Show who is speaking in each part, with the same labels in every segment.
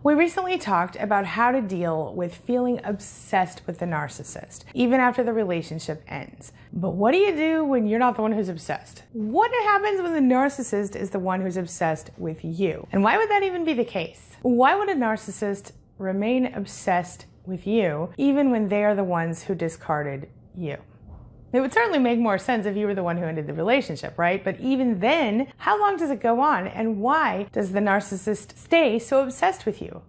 Speaker 1: We recently talked about how to deal with feeling obsessed with the narcissist, even after the relationship ends. But what do you do when you're not the one who's obsessed? What happens when the narcissist is the one who's obsessed with you? And why would that even be the case? Why would a narcissist remain obsessed with you even when they are the ones who discarded you? It would certainly make more sense if you were the one who ended the relationship, right? But even then, how long does it go on? And why does the narcissist stay so obsessed with you?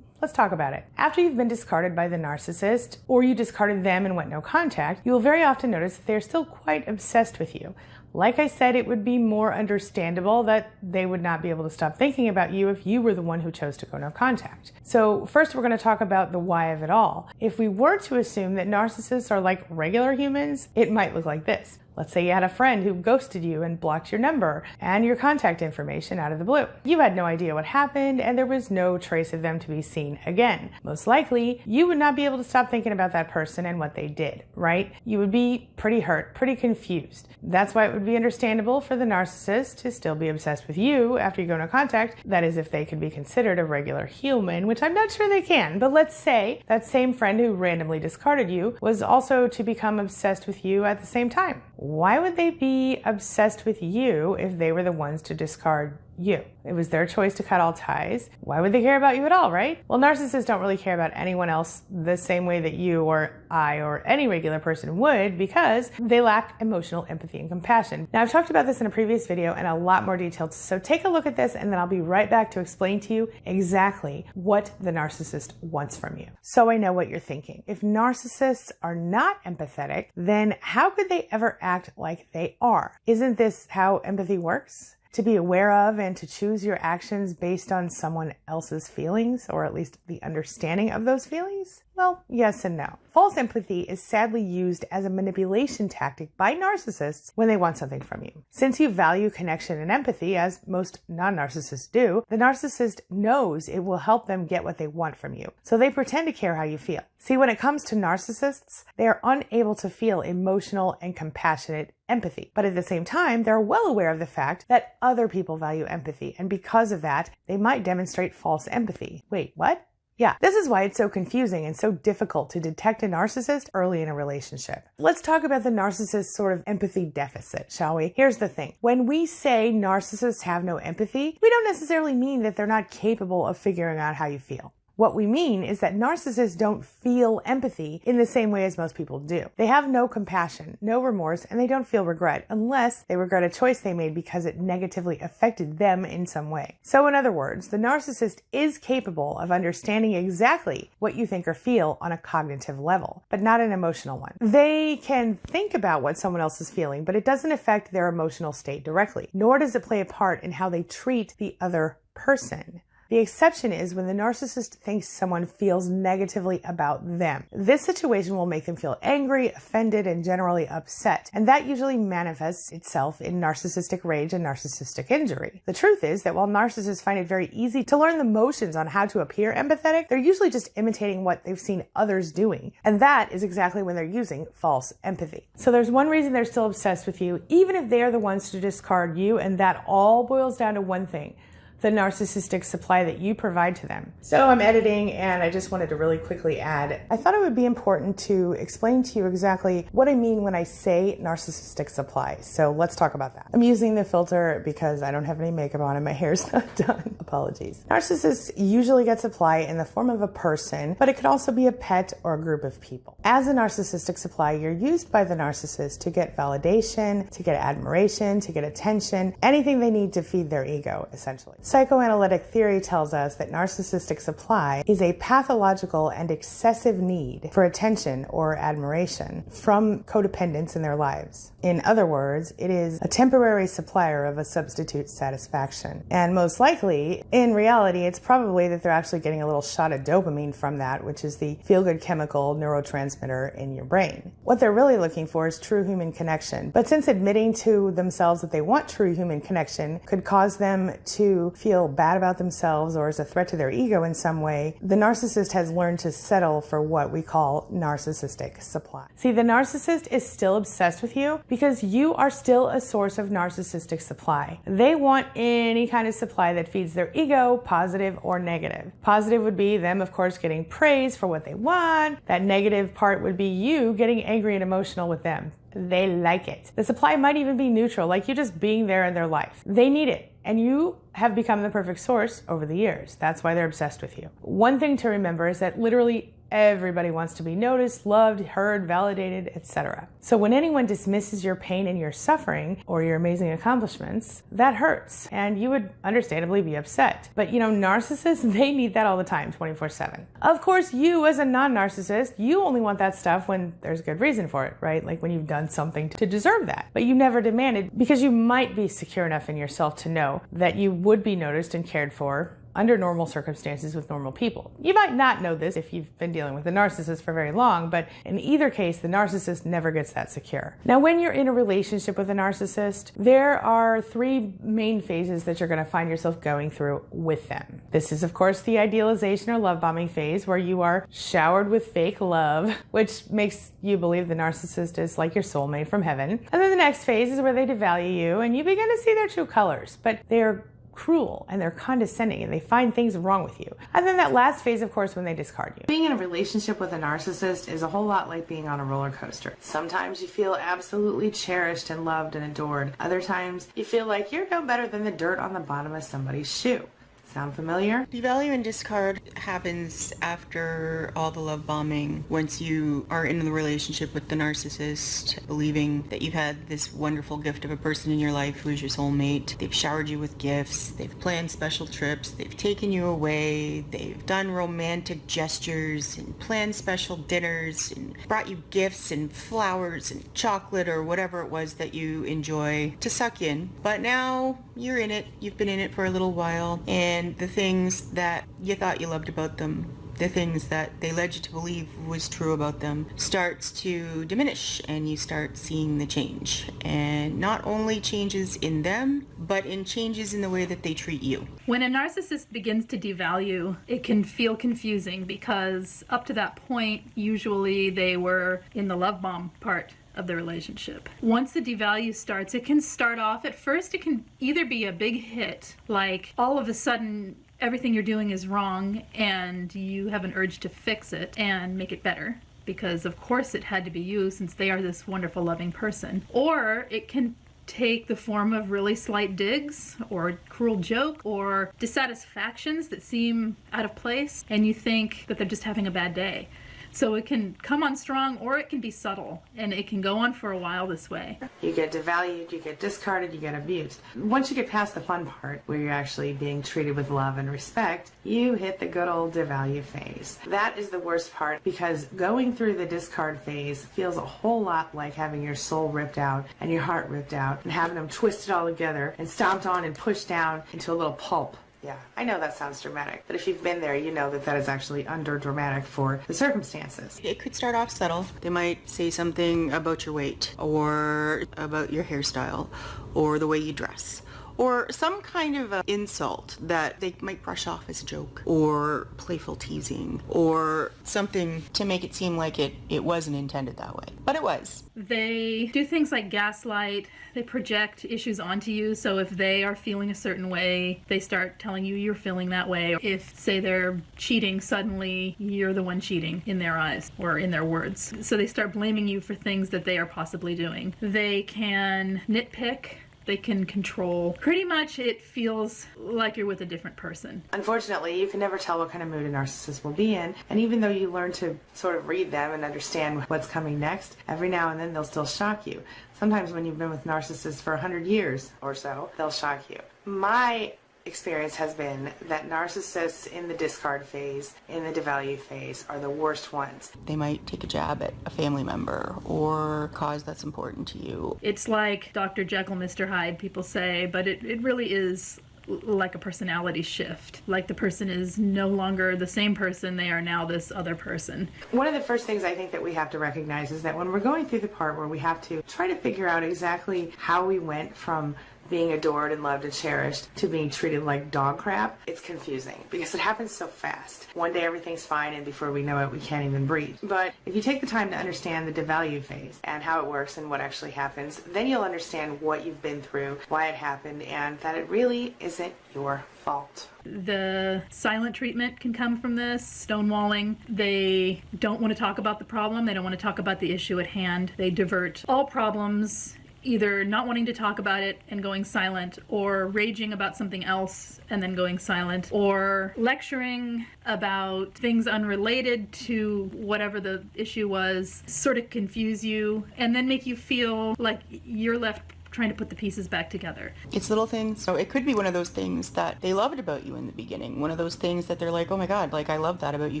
Speaker 1: Let's talk about it. After you've been discarded by the narcissist, or you discarded them and went no contact, you will very often notice that they're still quite obsessed with you. Like I said, it would be more understandable that they would not be able to stop thinking about you if you were the one who chose to go no contact. So first we're going to talk about the why of it all. If we were to assume that narcissists are like regular humans, it might look like this. Let's say you had a friend who ghosted you and blocked your number and your contact information out of the blue. You had no idea what happened and there was no trace of them to be seen again. Most likely, you would not be able to stop thinking about that person and what they did, right? You would be pretty hurt, pretty confused. That's why it would be understandable for the narcissist to still be obsessed with you after you go no contact. That is, if they could be considered a regular human, which I'm not sure they can. But let's say that same friend who randomly discarded you was also to become obsessed with you at the same time. Why would they be obsessed with you if they were the ones to discard you? It was their choice to cut all ties. Why would they care about you at all, right? Well, narcissists don't really care about anyone else the same way that you or I or any regular person would, because they lack emotional empathy and compassion. Now, I've talked about this in a previous video and a lot more detailed, so take a look at this and then I'll be right back to explain to you exactly what the narcissist wants from you. So I know what you're thinking. If narcissists are not empathetic, then how could they ever act like they are? Isn't this how empathy works? To be aware of and to choose your actions based on someone else's feelings, or at least the understanding of those feelings? Well, yes and no. False empathy is sadly used as a manipulation tactic by narcissists when they want something from you. Since you value connection and empathy, as most non-narcissists do, the narcissist knows it will help them get what they want from you. So they pretend to care how you feel. See, when it comes to narcissists, they are unable to feel emotional and compassionate empathy. But at the same time, they're well aware of the fact that other people value empathy. And because of that, they might demonstrate false empathy. Wait, what? Yeah, this is why it's so confusing and so difficult to detect a narcissist early in a relationship. Let's talk about the narcissist's sort of empathy deficit, shall we? Here's the thing. When we say narcissists have no empathy, we don't necessarily mean that they're not capable of figuring out how you feel. What we mean is that narcissists don't feel empathy in the same way as most people do. They have no compassion, no remorse, and they don't feel regret unless they regret a choice they made because it negatively affected them in some way. So in other words, the narcissist is capable of understanding exactly what you think or feel on a cognitive level, but not an emotional one. They can think about what someone else is feeling, but it doesn't affect their emotional state directly, nor does it play a part in how they treat the other person. The exception is when the narcissist thinks someone feels negatively about them. This situation will make them feel angry, offended, and generally upset. And that usually manifests itself in narcissistic rage and narcissistic injury. The truth is that while narcissists find it very easy to learn the motions on how to appear empathetic, they're usually just imitating what they've seen others doing. And that is exactly when they're using false empathy. So there's one reason they're still obsessed with you, even if they are the ones to discard you, and that all boils down to one thing: the narcissistic supply that you provide to them. So I'm editing and I just wanted to really quickly add, I thought it would be important to explain to you exactly what I mean when I say narcissistic supply. So let's talk about that. I'm using the filter because I don't have any makeup on and my hair's not done. Apologies. Narcissists usually get supply in the form of a person, but it could also be a pet or a group of people. As a narcissistic supply, you're used by the narcissist to get validation, to get admiration, to get attention, anything they need to feed their ego, essentially. Psychoanalytic theory tells us that narcissistic supply is a pathological and excessive need for attention or admiration from codependents in their lives. In other words, it is a temporary supplier of a substitute satisfaction. And most likely, in reality, it's probably that they're actually getting a little shot of dopamine from that, which is the feel-good chemical neurotransmitter in your brain. What they're really looking for is true human connection. But since admitting to themselves that they want true human connection could cause them to feel bad about themselves or is a threat to their ego in some way, the narcissist has learned to settle for what we call narcissistic supply. See, the narcissist is still obsessed with you because you are still a source of narcissistic supply. They want any kind of supply that feeds their ego, positive or negative. Positive would be them, of course, getting praise for what they want. That negative part would be you getting angry and emotional with them. They like it. The supply might even be neutral, like you just being there in their life. They need it, and you have become the perfect source over the years. That's why they're obsessed with you. One thing to remember is that literally everybody wants to be noticed, loved, heard, validated, etc. So when anyone dismisses your pain and your suffering or your amazing accomplishments, that hurts, and you would understandably be upset. But narcissists, they need that all the time, 24/7. Of course, you as a non-narcissist, you only want that stuff when there's good reason for it, right? Like when you've done something to deserve that. But you never demand it because you might be secure enough in yourself to know that you would be noticed and cared for under normal circumstances with normal people. You might not know this if you've been dealing with a narcissist for very long, but in either case, the narcissist never gets that secure. Now, when you're in a relationship with a narcissist, there are 3 main phases that you're going to find yourself going through with them. This is, of course, the idealization or love bombing phase, where you are showered with fake love, which makes you believe the narcissist is like your soulmate from heaven. And then the next phase is where they devalue you and you begin to see their true colors, but they're cruel and they're condescending and they find things wrong with you. And then that last phase, of course, when they discard you. Being in a relationship with a narcissist is a whole lot like being on a roller coaster. Sometimes you feel absolutely cherished and loved and adored. Other times you feel like you're no better than the dirt on the bottom of somebody's shoe. Sound familiar?
Speaker 2: Devalue and discard happens after all the love bombing. Once you are in the relationship with the narcissist, believing that you've had this wonderful gift of a person in your life who is your soulmate. They've showered you with gifts. They've planned special trips. They've taken you away. They've done romantic gestures and planned special dinners and brought you gifts and flowers and chocolate or whatever it was that you enjoy to suck in. But now you're in it. You've been in it for a little while, and the things that you thought you loved about them, the things that they led you to believe was true about them, starts to diminish, and you start seeing the change. And not only changes in them, but in changes in the way that they treat you.
Speaker 3: When a narcissist begins to devalue, it can feel confusing because up to that point, usually they were in the love bomb part of the relationship. Once the devalue starts, it can start off, at first it can either be a big hit, like all of a sudden everything you're doing is wrong and you have an urge to fix it and make it better, because of course it had to be you since they are this wonderful loving person. Or it can take the form of really slight digs or a cruel joke or dissatisfactions that seem out of place and you think that they're just having a bad day. So it can come on strong or it can be subtle, and it can go on for a while this way.
Speaker 1: You get devalued, you get discarded, you get abused. Once you get past the fun part where you're actually being treated with love and respect, you hit the good old devalue phase. That is the worst part because going through the discard phase feels a whole lot like having your soul ripped out and your heart ripped out and having them twisted all together and stomped on and pushed down into a little pulp. Yeah, I know that sounds dramatic, but if you've been there, you know that that is actually under dramatic for the circumstances.
Speaker 2: It could start off subtle. They might say something about your weight or about your hairstyle or the way you dress, or some kind of insult that they might brush off as a joke, or playful teasing, or something to make it seem like it wasn't intended that way. But it was.
Speaker 3: They do things like gaslight. They project issues onto you. So if they are feeling a certain way, they start telling you you're feeling that way. If, say, they're cheating, suddenly you're the one cheating in their eyes or in their words. So they start blaming you for things that they are possibly doing. They can nitpick. They can control. Pretty much it feels like you're with a different person.
Speaker 1: Unfortunately, you can never tell what kind of mood a narcissist will be in, and even though you learn to sort of read them and understand what's coming next, every now and then they'll still shock you. Sometimes when you've been with narcissists for 100 years or so, they'll shock you. My experience has been that narcissists in the discard phase, in the devalue phase, are the worst ones.
Speaker 2: They might take a jab at a family member or cause that's important to you.
Speaker 3: It's like Dr. Jekyll, Mr. Hyde, people say, but it really is like a personality shift. Like the person is no longer the same person, they are now this other person.
Speaker 1: One of the first things I think that we have to recognize is that when we're going through the part where we have to try to figure out exactly how we went from being adored and loved and cherished to being treated like dog crap, it's confusing because it happens so fast. One day everything's fine and before we know it, we can't even breathe. But if you take the time to understand the devalue phase and how it works and what actually happens, then you'll understand what you've been through, why it happened, and that it really isn't your fault.
Speaker 3: The silent treatment can come from this, stonewalling. They don't want to talk about the problem. They don't want to talk about the issue at hand. They divert all problems, either not wanting to talk about it and going silent, or raging about something else and then going silent, or lecturing about things unrelated to whatever the issue was, sort of confuse you, and then make you feel like you're left trying to put the pieces back together.
Speaker 2: It's little things. So it could be one of those things that they loved about you in the beginning. One of those things that they're like, oh my God, like I love that about you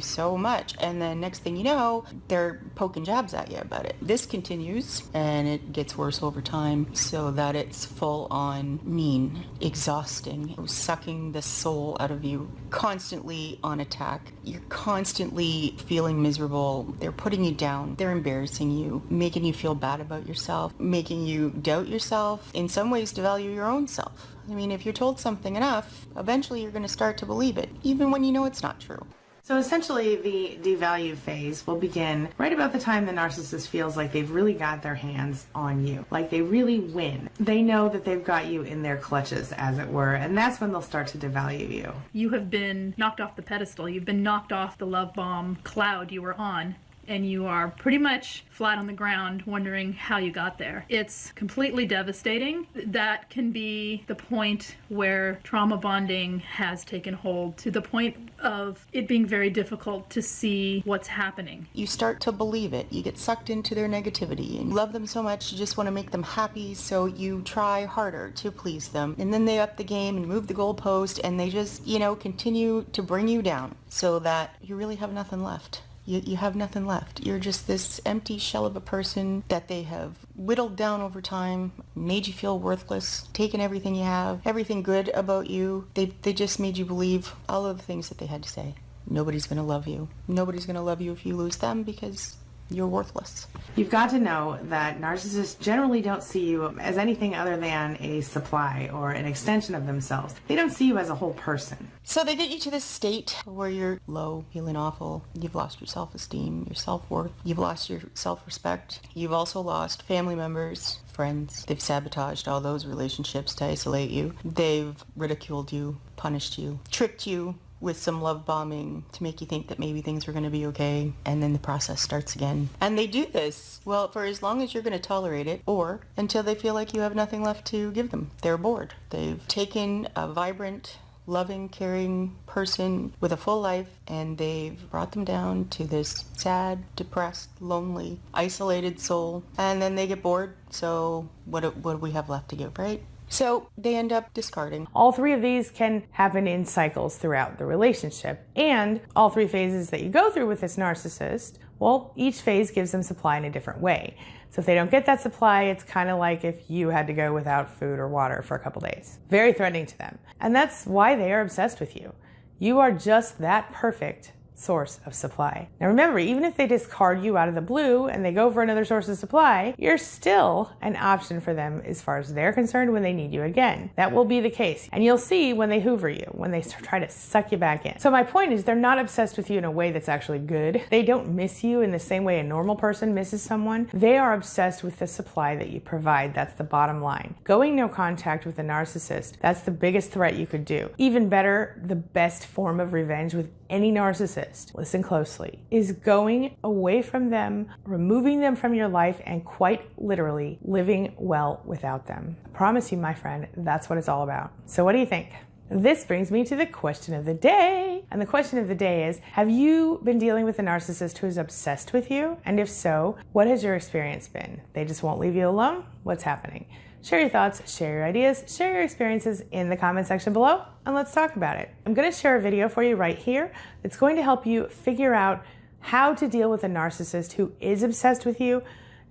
Speaker 2: so much. And then next thing you know, they're poking jabs at you about it. This continues and it gets worse over time so that it's full on mean, exhausting, sucking the soul out of you, constantly on attack. You're constantly feeling miserable. They're putting you down. They're embarrassing you, making you feel bad about yourself, making you doubt yourself, in some ways devalue your own self. I mean, if you're told something enough, eventually you're going to start to believe it, even when you know it's not true.
Speaker 1: So essentially, the devalue phase will begin right about the time the narcissist feels like they've really got their hands on you, like they really win. They know that they've got you in their clutches, as it were, and that's when they'll start to devalue you.
Speaker 3: You have been knocked off the pedestal. You've been knocked off the love bomb cloud you were on, and you are pretty much flat on the ground wondering how you got there. It's completely devastating. That can be the point where trauma bonding has taken hold, to the point of it being very difficult to see what's happening.
Speaker 2: You start to believe it. You get sucked into their negativity and you love them so much you just want to make them happy, so you try harder to please them. And then they up the game and move the goalpost and they just, continue to bring you down so that you really have nothing left. You have nothing left. You're just this empty shell of a person that they have whittled down over time, made you feel worthless, taken everything you have, everything good about you. They just made you believe all of the things that they had to say. Nobody's going to love you. Nobody's going to love you if you lose them because you're worthless.
Speaker 1: You've got to know that narcissists generally don't see you as anything other than a supply or an extension of themselves. They don't see you as a whole person.
Speaker 2: So they get you to this state where you're low, feeling awful. You've lost your self-esteem, your self-worth. You've lost your self-respect. You've also lost family members, friends. They've sabotaged all those relationships to isolate you. They've ridiculed you, punished you, tricked you with some love bombing to make you think that maybe things were going to be okay, and then the process starts again. And they do this, well, for as long as you're going to tolerate it, or until they feel like you have nothing left to give them. They're bored. They've taken a vibrant, loving, caring person with a full life, and they've brought them down to this sad, depressed, lonely, isolated soul, and then they get bored, so what do we have left to give, right? So they end up discarding.
Speaker 1: All three of these can happen in cycles throughout the relationship. And all three phases that you go through with this narcissist, well, each phase gives them supply in a different way. So if they don't get that supply, it's kind of like if you had to go without food or water for a couple days. Very threatening to them. And that's why they are obsessed with you. You are just that perfect source of supply. Now remember, even if they discard you out of the blue and they go for another source of supply, you're still an option for them as far as they're concerned when they need you again. That will be the case. And you'll see when they hoover you, when they try to suck you back in. So my point is, they're not obsessed with you in a way that's actually good. They don't miss you in the same way a normal person misses someone. They are obsessed with the supply that you provide. That's the bottom line. Going no contact with a narcissist, that's the biggest threat you could do. Even better, the best form of revenge with any narcissist, listen closely, is going away from them, removing them from your life, and quite literally living well without them. I promise you, my friend, that's what it's all about. So what do you think? This brings me to the question of the day. And the question of the day is, have you been dealing with a narcissist who is obsessed with you? And if so, what has your experience been? They just won't leave you alone? What's happening? Share your thoughts, share your ideas, share your experiences in the comment section below, and let's talk about it. I'm going to share a video for you right here that's going to help you figure out how to deal with a narcissist who is obsessed with you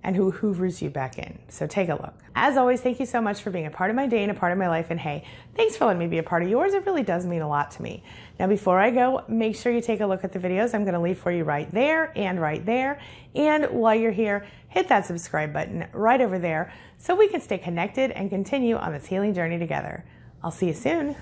Speaker 1: and who hoovers you back in. So take a look. As always, thank you so much for being a part of my day and a part of my life. And hey, thanks for letting me be a part of yours. It really does mean a lot to me. Now, before I go, make sure you take a look at the videos I'm going to leave for you right there and right there. And while you're here, hit that subscribe button right over there so we can stay connected and continue on this healing journey together. I'll see you soon.